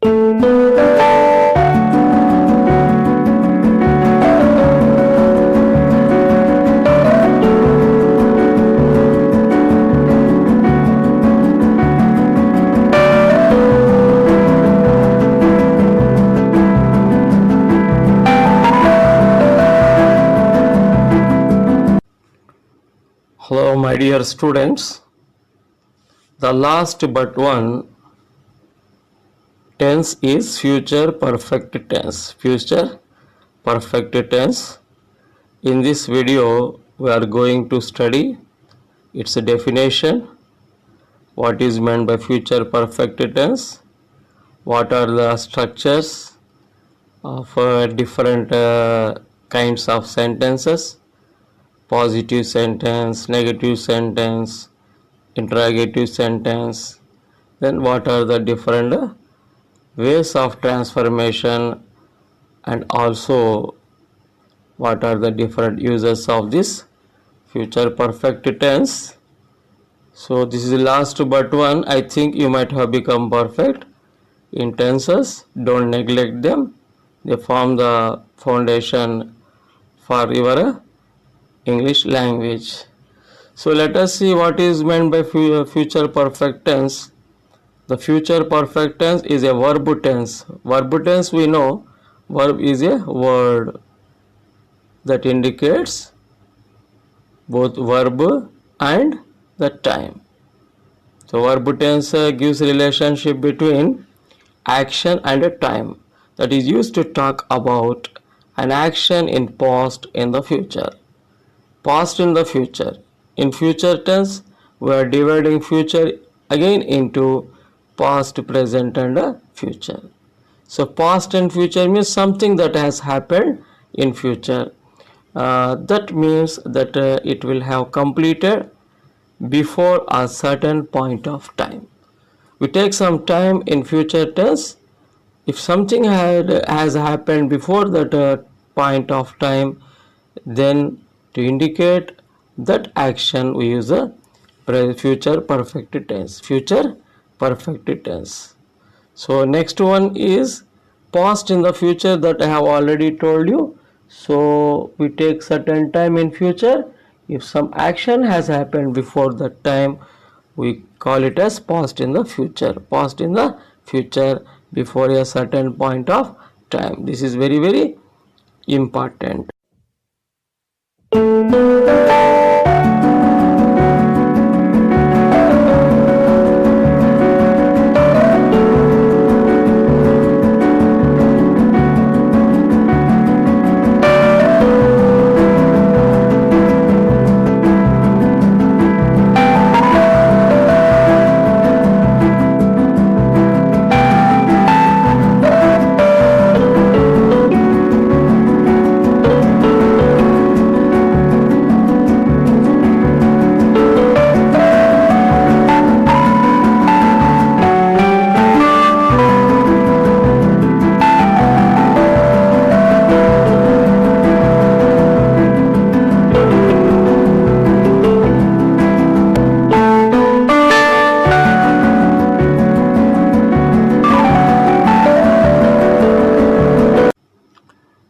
Hello, my dear students. The last but one tense is future perfect tense. Future perfect tense. In this video, we are going to study its definition, what is meant by future perfect tense, what are the structures of different kinds of sentences, positive sentence, negative sentence, interrogative sentence, then what are the different ways of transformation, and also what are the different uses of this future perfect tense. So this is the last but one. I think you might have become perfect in tenses. Don't neglect them. They form the foundation for your English language. So let us see what is meant by future perfect tense. The future perfect tense is a verb tense. Verb tense, we know, verb is a word that indicates both verb and the time. So verb tense gives relationship between action and a time, that is used to talk about an action in past in the future. Past in the future. In future tense, we are dividing future again into past, present and future. So past and future means something that has happened in future. That means that it will have completed before a certain point of time. We take some time in future tense. If something has happened before that point of time, then to indicate that action we use a future perfect tense. Future perfect tense. So next one is past in the future, that I have already told you. So we take certain time in future. If some action has happened before that time, we call it as past in the future. Past in the future before a certain point of time. This is very important.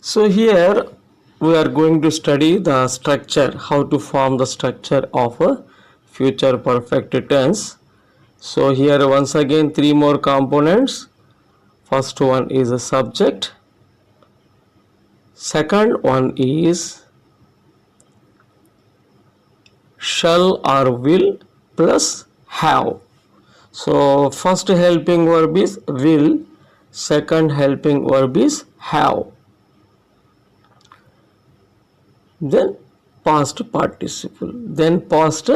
So here we are going to study the structure, how to form the structure of a future perfect tense. So here once again three more components. First one is a subject. Second one is shall or will plus have. So first helping verb is will, second helping verb is have. Then past participle. Then past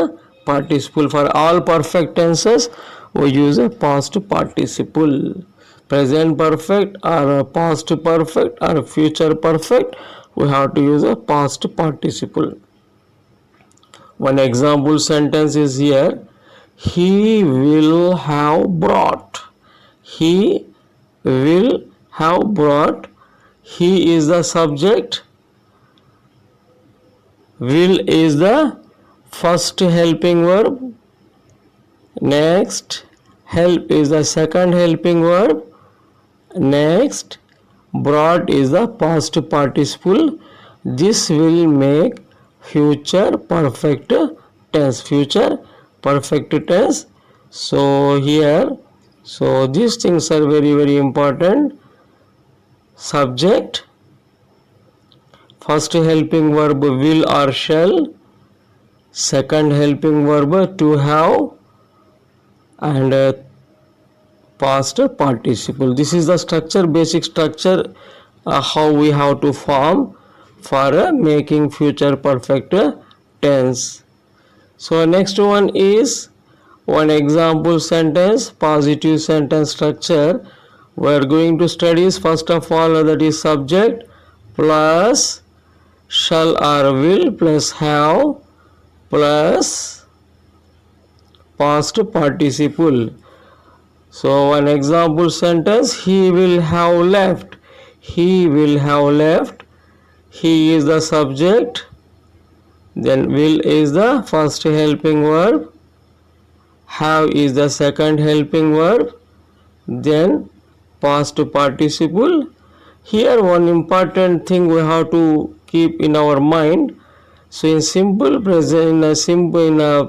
participle. For all perfect tenses we use a past participle. Present perfect or past perfect or future perfect, we have to use a past participle. One example sentence is here: he will have brought. He will have brought. He is the subject. Will is the first helping verb. Next, help is the second helping verb. Next, brought is the past participle. This will make future perfect tense. Future perfect tense. So here, so these things are very important. Subject, first helping verb will or shall, second helping verb to have, and past participle. This is the structure, basic structure, how we have to form for making future perfect tense. So next one is one example sentence, positive sentence structure. We are going to study first of all, that is subject plus shall or will plus have plus past participle. So one example sentence, he will have left. He will have left. He is the subject. Then will is the first helping verb. Have is the second helping verb. Then past participle. Here one important thing we have to keep in our mind. So in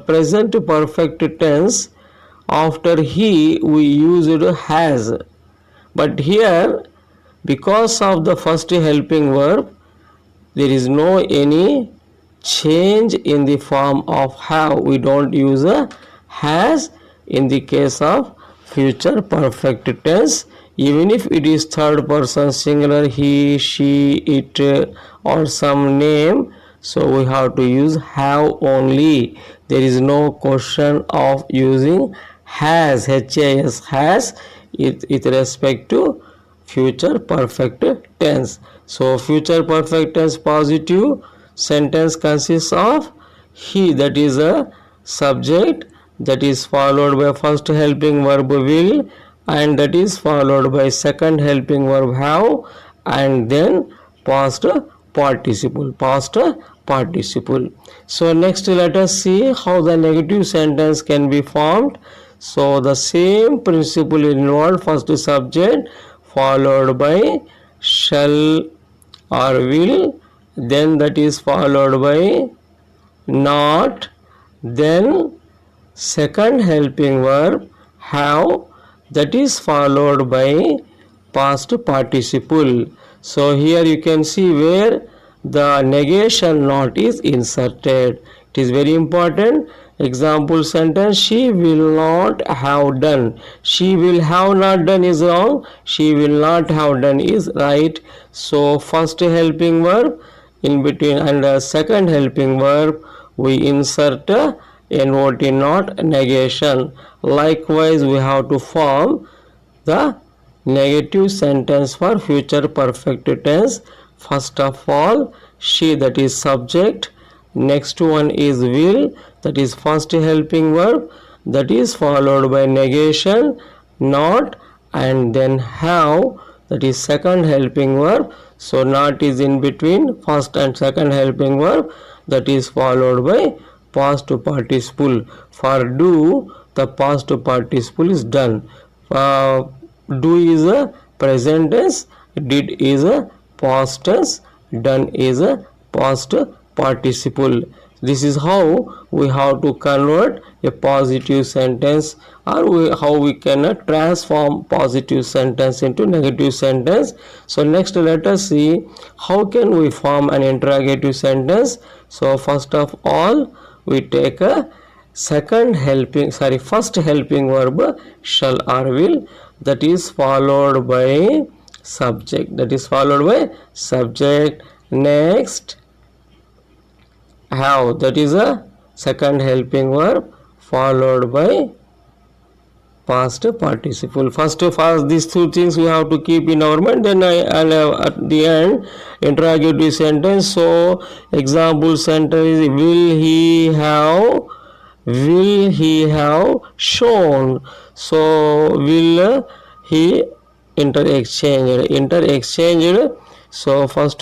present perfect tense, after he we used has, but here because of the first helping verb there is no any change in the form of have. We don't use a has in the case of future perfect tense, even if it is third person singular, he, she, it, or some name. So we have to use have only. There is no question of using has, has with respect to future perfect tense. So future perfect tense positive sentence consists of he, that is a subject, that is followed by first helping verb will, and that is followed by second helping verb have, and then past participle. So next let us see how the negative sentence can be formed. So the same principle involved, first subject followed by shall or will, then that is followed by not, then second helping verb have, that is followed by past participle. So here you can see where the negation not is inserted. It is very important. Example sentence, she will not have done. She will have not done is wrong. She will not have done is right. So first helping verb in between and second helping verb we insert not negation. Likewise we have to form the negative sentence for future perfect tense. First of all, she, that is subject. Next one is will, that is first helping verb, that is followed by negation not, and then have, that is second helping verb. So not is in between first and second helping verb, that is followed by past participle. For do, the past participle is done. Do is a present tense, did is a past tense, done is a past participle. This is how we have to convert a positive sentence, or how we can transform positive sentence into negative sentence. So next let us see how can we form an interrogative sentence. So first of all we take a first helping verb shall or will, that is followed by subject, next have, that is a second helping verb followed by past participle. First these two things we have to keep in our mind, then I'll have at the end interrogative sentence. So example sentence is will he have shown. So will he interexchanged. So first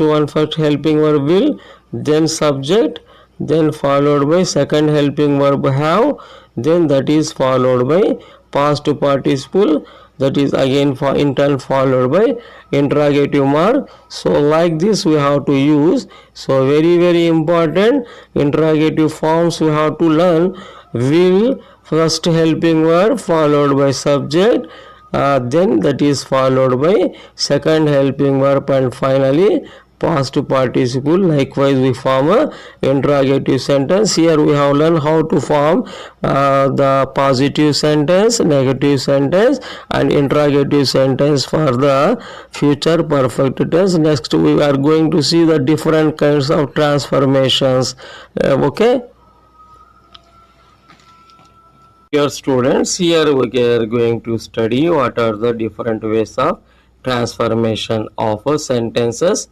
helping verb will, then subject, then followed by second helping verb have, then that is followed by past participle, that is again for intern followed by interrogative mark. So like this we have to use. So very important interrogative forms we have to learn. Will, first helping verb followed by subject, then that is followed by second helping verb, and finally past participle. Likewise we form a interrogative sentence. Here we have learned how to form the positive sentence, negative sentence and interrogative sentence for the future perfect tense. Next we are going to see the different kinds of transformations. Okay. Dear students, here we are going to study what are the different ways of transformation of sentences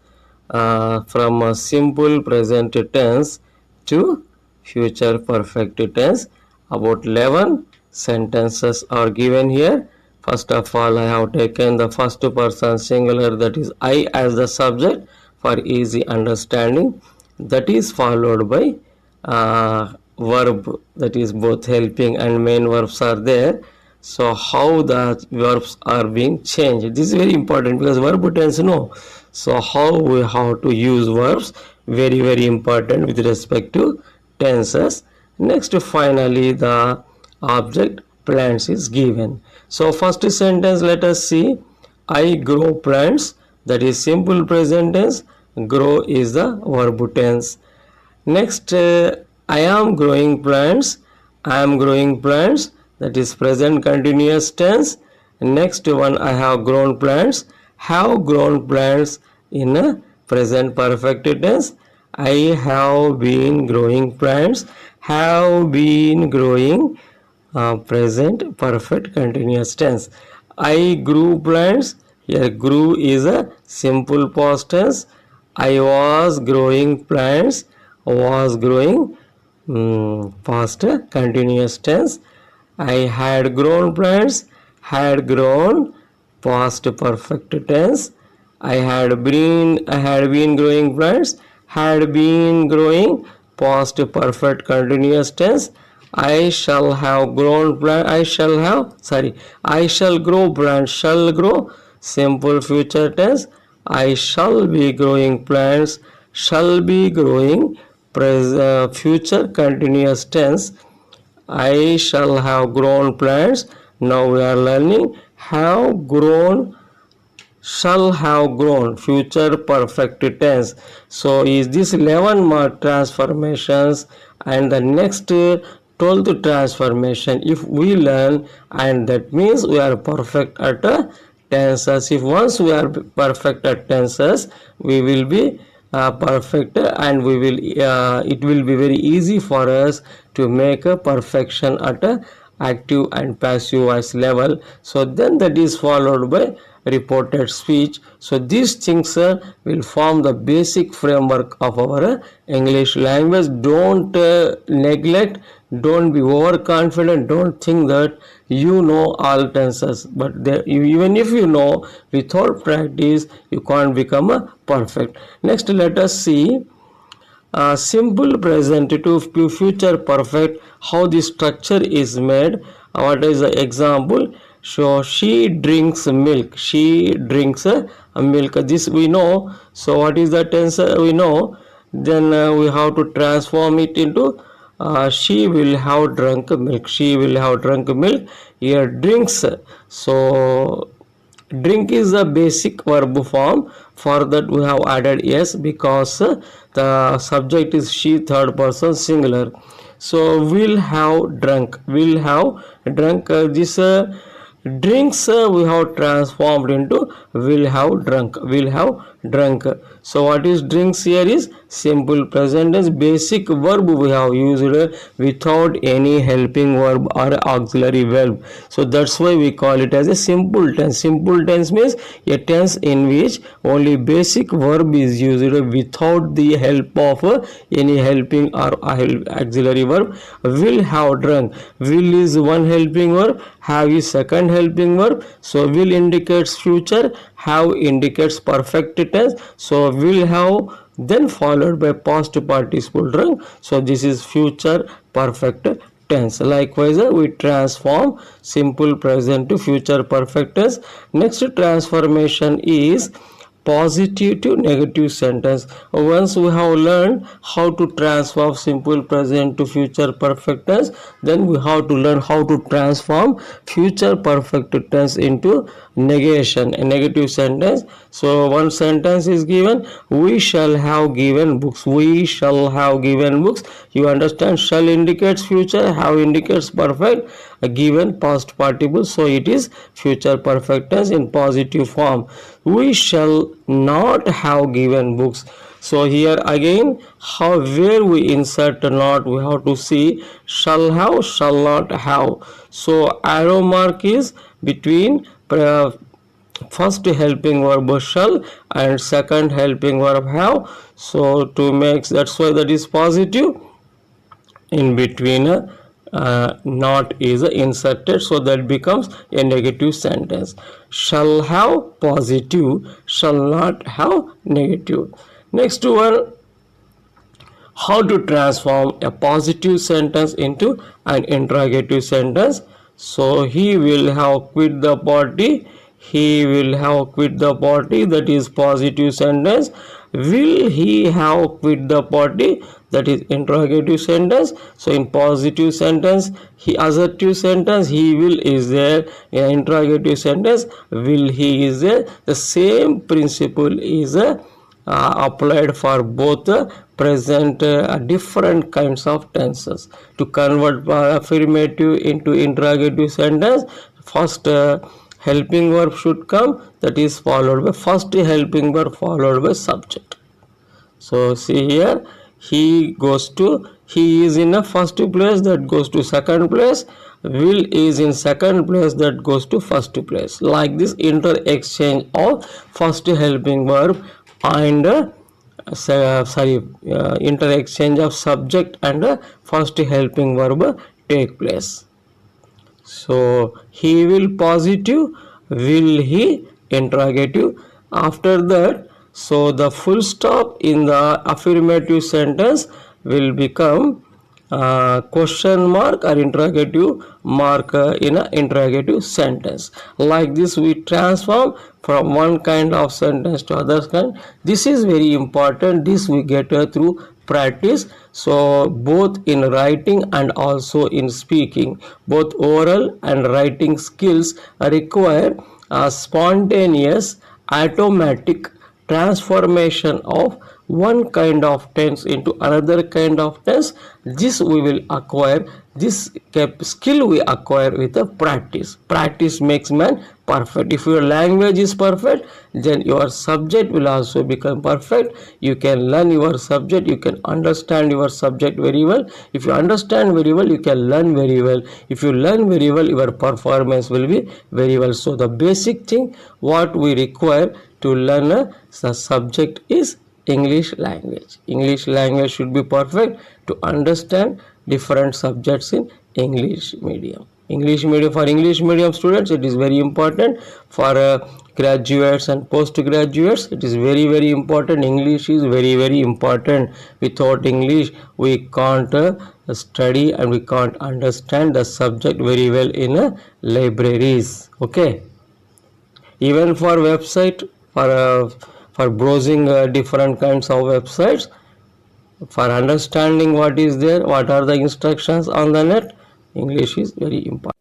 from a simple present tense to future perfect tense. About 11 sentences are given here. First of all, I have taken the first person singular, that is I, as the subject for easy understanding. That is followed by verb, that is both helping and main verbs are there. So how the verbs are being changed, this is very important because verb tense no. So how we have to use verbs, very important with respect to tenses. Next finally the object plants is given. So first sentence, let us see. I grow plants, that is simple present tense, grow is the verb tense. Next, I am growing plants, I am growing plants, that is present continuous tense. Next one, I have grown plants, have grown plants in a present perfect tense. I have been growing plants, have been growing present perfect continuous tense. I grew plants, here grew is a simple past tense. I was growing plants, was growing past continuous tense. I had grown plants, had grown past perfect tense. I had been growing plants, had been growing past perfect continuous tense. I shall have grown plant, I shall grow plants, shall grow simple future tense. I shall be growing plants, shall be growing future continuous tense. I shall have grown plants. Now we are learning have grown, shall have grown future perfect tense. So is this 11 mark transformations, and the next 12th transformation if we learn, and that means we are perfect at tenses. If once we are perfect at tenses, we will be perfect, and we will it will be very easy for us to make a perfection at a active and passive voice level. So then that is followed by reported speech. So these things will form the basic framework of our English language. Don't neglect, don't be overconfident, don't think that you know all tenses, but even if you know, without practice you can't become a perfect. Next let us see simple present to future perfect, how the structure is made. What is the example? So she drinks milk, she drinks milk, this we know. So what is the tense we know, then we have to transform it into she will have drunk milk, she will have drunk milk. Here drinks, so drink is the basic verb form. For that we have added s because the subject is she, third person singular. So will have drunk, will have drunk, this drinks we have transformed into will have drunk, will have drunk. So what is drinks here is simple present tense, basic verb we have used without any helping verb or auxiliary verb. So that's why we call it as a simple tense. Simple tense means a tense in which only basic verb is used without the help of any helping or auxiliary verb. Will have drunk, will is one helping verb, have is second helping verb. So will indicates future, have indicates perfect tense. So will have then followed by past participle drunk. So this is future perfect tense. Likewise, we transform simple present to future perfect tense. Next transformation is positive to negative sentence. Once we have learned how to transform simple present to future perfect tense, then we have to learn how to transform future perfect tense into negation, a negative sentence. So one sentence is given, we shall have given books. We shall have given books. You understand, shall indicates future, have indicates perfect, a given past participle, so it is future perfect tense in positive form. We shall not have given books. So here again, how where we insert not, we have to see shall have, shall not have. So arrow mark is between first helping verb shall and second helping verb have. So to make, that's why that is positive. In between not is inserted, so that becomes a negative sentence. Shall have positive, shall not have negative. Next one, how to transform a positive sentence into an interrogative sentence. So he will have quit the party, he will have quit the party, that is positive sentence. Will he have quit the party, that is interrogative sentence. So in positive sentence, he, assertive sentence, he will is there. In interrogative sentence, will he is there. The same principle is applied for both present different kinds of tenses. To convert affirmative into interrogative sentence, first helping verb should come, that is followed by first helping verb followed by subject. So see here, he goes to, he is in a first place, that goes to second place. Will is in second place, that goes to first place. Like this inter exchange of first helping verb and inter exchange of subject and first helping verb take place. So he will positive, will he interrogative. After that, so the full stop in the affirmative sentence will become question mark or interrogative mark in an interrogative sentence. Like this we transform from one kind of sentence to other kind. This is very important. This we get through practice. So both in writing and also in speaking, both oral and writing skills require a spontaneous automatic transformation of one kind of tense into another kind of tense. This we will acquire, this skill we acquire with a practice. Practice makes man perfect. If your language is perfect, then your subject will also become perfect. You can learn your subject, you can understand your subject very well. If you understand very well, you can learn very well. If you learn very well, your performance will be very well. So the basic thing what we require to learn the subject is English language. English language should be perfect to understand different subjects in English medium. English medium, for English medium students it is very important. For graduates and postgraduates it is very very important. English is very very important. Without English we can't study and we can't understand the subject very well in libraries. Okay, even for website, for browsing different kinds of websites, for understanding what is there, what are the instructions on the net, English is very important.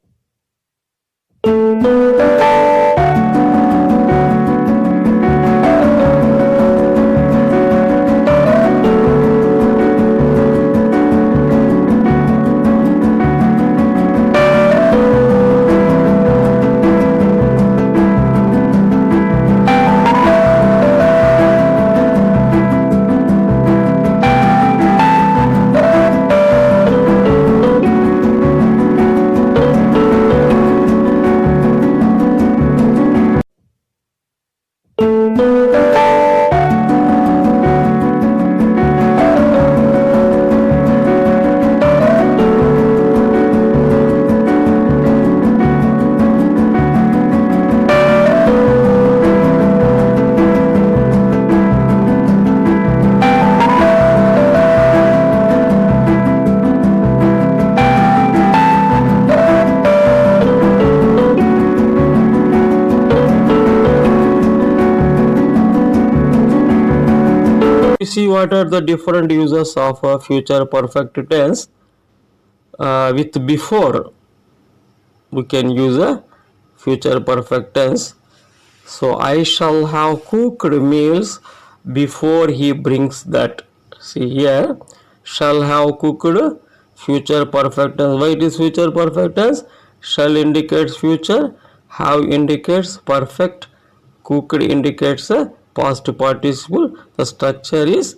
what are the different uses of future perfect tense. With before we can use a future perfect tense. So I shall have cooked meals before he brings that. See here, shall have cooked, future perfect tense. Why it is future perfect tense? Shall indicates future, have indicates perfect, cooked indicates a past participle. The structure is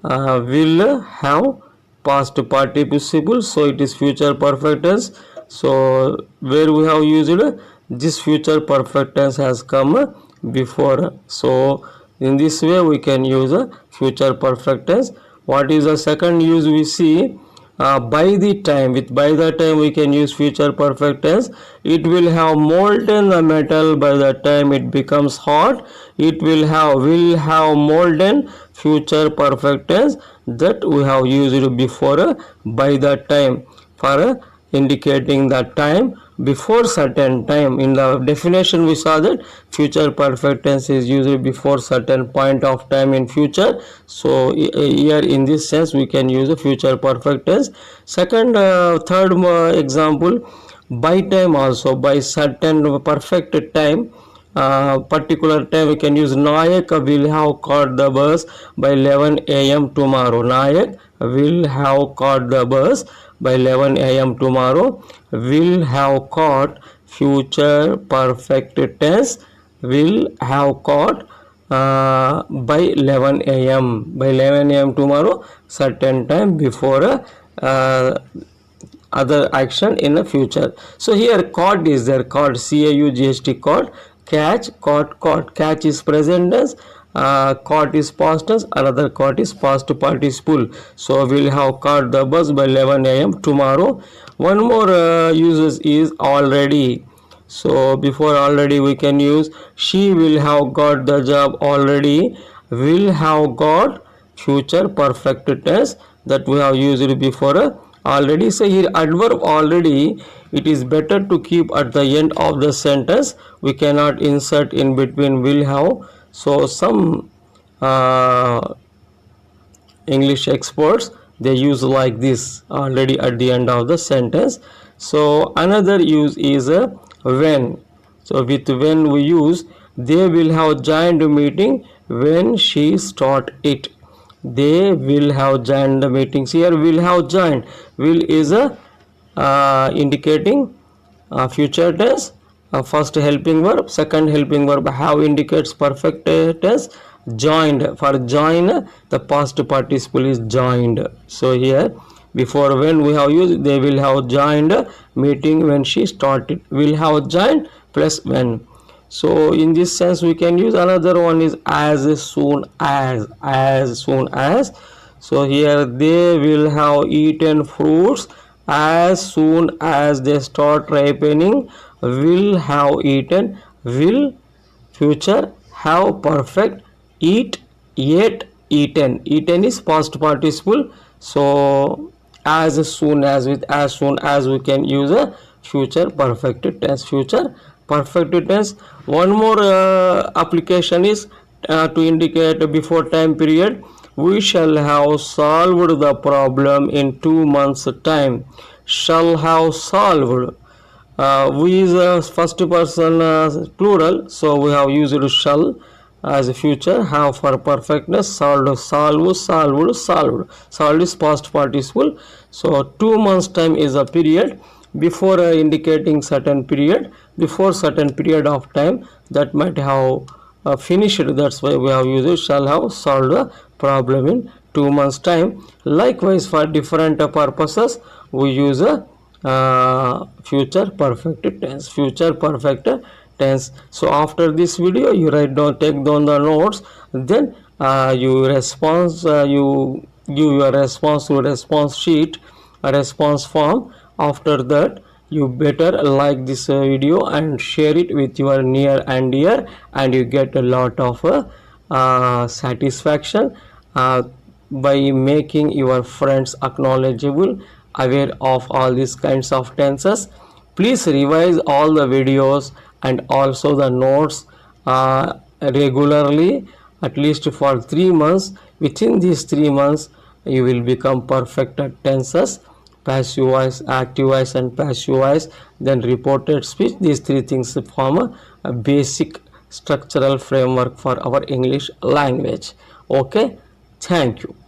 will have past participle, so it is future perfect tense. So where we have used this future perfect tense has come before, so in this way we can use a future perfect tense. What is the second use we see? By the time, with by the time we can use future perfect tense. It will have molten the metal by the time it becomes hot. It will have molten, future perfect tense, that we have used before by the time, for indicating the time before certain time. In the definition we saw that future perfect tense is used before certain point of time in future. So here in this sense we can use a future perfect tense. Second, third example, by time also, by certain perfect time, particular time we can use Nayak will have caught the bus by 11 a.m. tomorrow. Nayak will have caught the bus by 11 a.m. tomorrow. Will have caught, future perfect tense, will have caught by 11 a.m. by 11 a.m. tomorrow, certain time before other action in the future. So here caught is there, caught, CAUGHT, caught, catch, caught. Catch is present tense, caught is past tense, another caught is past participle. So we'll have caught the bus by 11 a.m. tomorrow. One more uses is already. So before already we can use she will have got the job already. Will have got, future perfect tense, that we have used before already. So here adverb already, it is better to keep at the end of the sentence. We cannot insert in between will have. So some English experts, they use like this already at the end of the sentence. So another use is when. So with when we use they will have joined a meeting when she start it. They will have joined the meetings. Here will have joined, will is a indicating future tense, first helping verb, second helping verb have indicates perfect tense. Joined, for join the past participle is joined. So here before when we have used they will have joined meeting when she started, will have joined plus when. So in this sense we can use another one is as soon as. So here they will have eaten fruits as soon as they start ripening. Will have eaten, will future, have perfect, eat, ate, eaten. Eaten is past participle. So as soon as, with as soon as we can use a future perfect tense. Future perfect tense. One more application is to indicate before time period. We shall have solved the problem in 2 months time. Shall have solved. We is a first person plural, so we have used shall as a future. Have for perfectness, solved, solved is past participle. So 2 months time is a period before indicating certain period, before certain period of time that might have finished. That's why we have used it, shall have solved a problem in 2 months time. Likewise for different purposes we use a future perfect tense. Future perfect tense. So after this video you write down, take down the notes, then you response, you give your response to response sheet, a response form. After that you better like this video and share it with your near and dear, and you get a lot of satisfaction by making your friends acknowledgeable, aware of all these kinds of tenses. Please revise all the videos and also the notes regularly, at least for 3 months. Within these 3 months, you will become perfect at tenses, passive voice, active voice and passive voice, then reported speech. These three things form a basic structural framework for our English language. Okay, thank you.